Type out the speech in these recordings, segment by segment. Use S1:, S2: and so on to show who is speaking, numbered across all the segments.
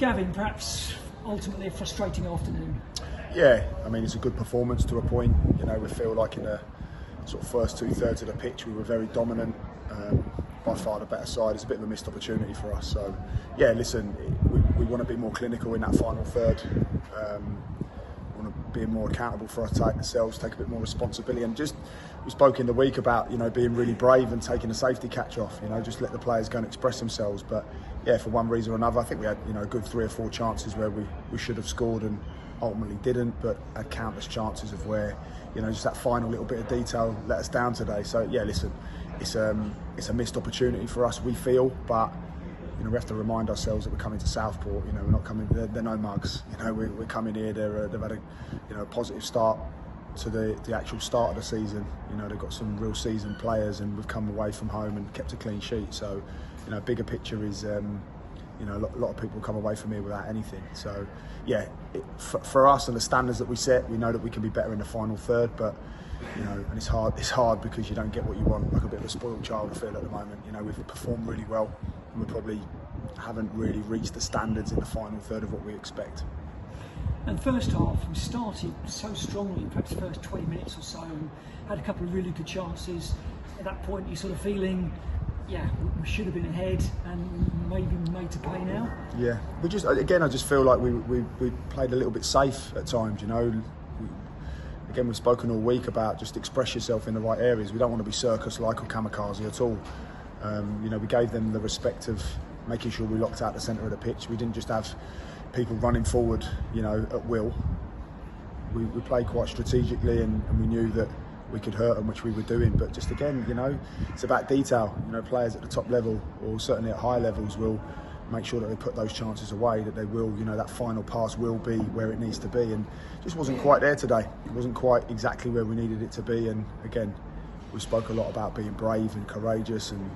S1: Gavin, perhaps ultimately a frustrating afternoon.
S2: Yeah, I mean, it's a good performance to a point. You know, we feel like in the sort of first 2/3 of the pitch we were very dominant, by far the better side. It's a bit of a missed opportunity for us. So, yeah, listen, we want to be more clinical in that final third. We want to be more accountable for ourselves, take a bit more responsibility, and just we spoke in the week about being really brave and taking a safety catch off. Just let the players go and express themselves. But yeah, for one reason or another, I think we had a good 3 or 4 chances where we should have scored and ultimately didn't, but had countless chances of where just that final little bit of detail let us down today. So yeah, listen, it's a missed opportunity for us, we feel, but we have to remind ourselves that we're coming to Southport. We're not coming. They're no mugs. We're coming here. They've had a positive start to the actual start of the season. They've got some real seasoned players, and we've come away from home and kept a clean sheet. So, bigger picture is a lot of people come away from here without anything. So, yeah, for us and the standards that we set, we know that we can be better in the final third. But and it's hard. It's hard because you don't get what you want. Like a bit of a spoiled child, I feel at the moment. We've performed really well, and we probably haven't really reached the standards in the final third of what we expect.
S1: And first half, we started so strongly, perhaps the first 20 minutes or so, and had a couple of really good chances. At that point, you're sort of feeling, yeah, we should have been ahead and maybe made to play now.
S2: Yeah, I just feel like we played a little bit safe at times. Again, we've spoken all week about just express yourself in the right areas. We don't want to be circus-like or kamikaze at all. We gave them the respect of making sure we locked out the centre of the pitch. We didn't just have people running forward, at will. We played quite strategically, and we knew that we could hurt them, which we were doing. But just again, it's about detail. Players at the top level, or certainly at high levels, will make sure that they put those chances away, that they will, that final pass will be where it needs to be, and just wasn't quite there today. It wasn't quite exactly where we needed it to be. And again, we spoke a lot about being brave and courageous and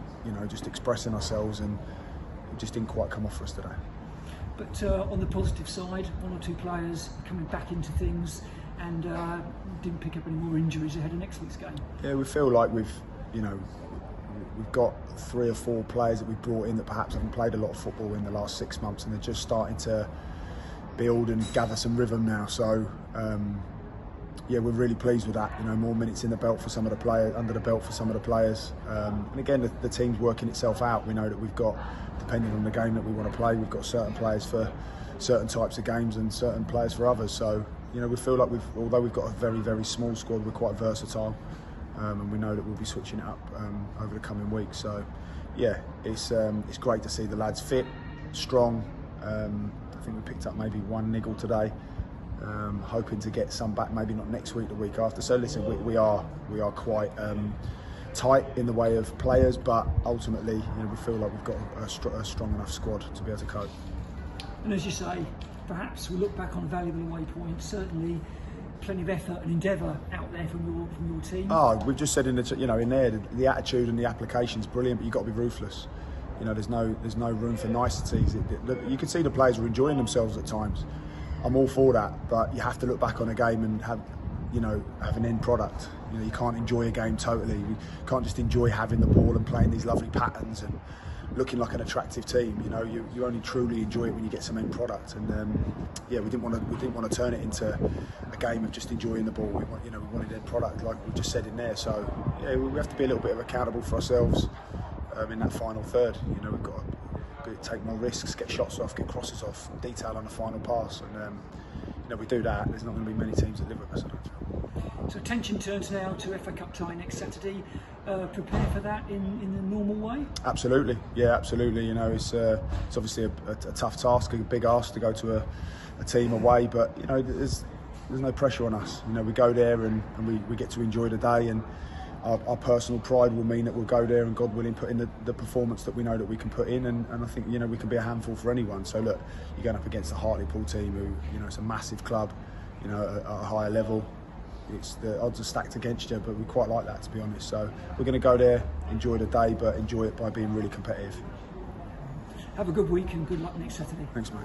S2: just expressing ourselves, and it just didn't quite come off for us today.
S1: But on the positive side, 1 or 2 players coming back into things and didn't pick up any more injuries ahead of next week's game.
S2: Yeah, we feel like we've got 3 or 4 players that we've brought in that perhaps haven't played a lot of football in the last 6 months, and they're just starting to build and gather some rhythm now. So yeah, we're really pleased with that. More minutes in the belt for some of the players, under the belt for some of the players. And again, the team's working itself out. We know that we've got, depending on the game that we want to play, we've got certain players for certain types of games and certain players for others. So we feel like although we've got a very, very small squad, we're quite versatile. And we know that we'll be switching it up over the coming weeks. So, yeah, it's great to see the lads fit, strong. I think we picked up maybe 1 niggle today. Hoping to get some back, maybe not next week, the week after. So listen, we are quite tight in the way of players, but ultimately, we feel like we've got a strong enough squad to be able to cope.
S1: And as you say, perhaps we look back on a valuable away point. Certainly, plenty of effort and endeavour out there from your team. Oh,
S2: we've just said in there the attitude and the application's brilliant, but you've got to be ruthless. There's no room for niceties. You can see the players are enjoying themselves at times. I'm all for that, but you have to look back on a game and have an end product. You can't enjoy a game totally. You can't just enjoy having the ball and playing these lovely patterns and looking like an attractive team. You only truly enjoy it when you get some end product. And yeah, we didn't want to turn it into a game of just enjoying the ball. We wanted end product, like we just said in there. So yeah, we have to be a little bit accountable for ourselves in that final third. We've got to take more risks, get shots off, get crosses off, detail on the final pass, and we do that, there's not going to be many teams that live with us, I don't feel.
S1: So attention turns now to FA Cup tie next Saturday. Prepare for that in the normal way?
S2: Absolutely, yeah, absolutely. It's obviously a tough task, a big ask to go to a team away, but there's no pressure on us. We go there and we get to enjoy the day, and our personal pride will mean that we'll go there and, God willing, put in the performance that we know that we can put in, and I think we can be a handful for anyone. So look, you're going up against the Hartlepool team, who it's a massive club, at a higher level. The odds are stacked against you, but we quite like that, to be honest. So we're going to go there, enjoy the day, but enjoy it by being really competitive.
S1: Have a good week and good luck next Saturday.
S2: Thanks, mate.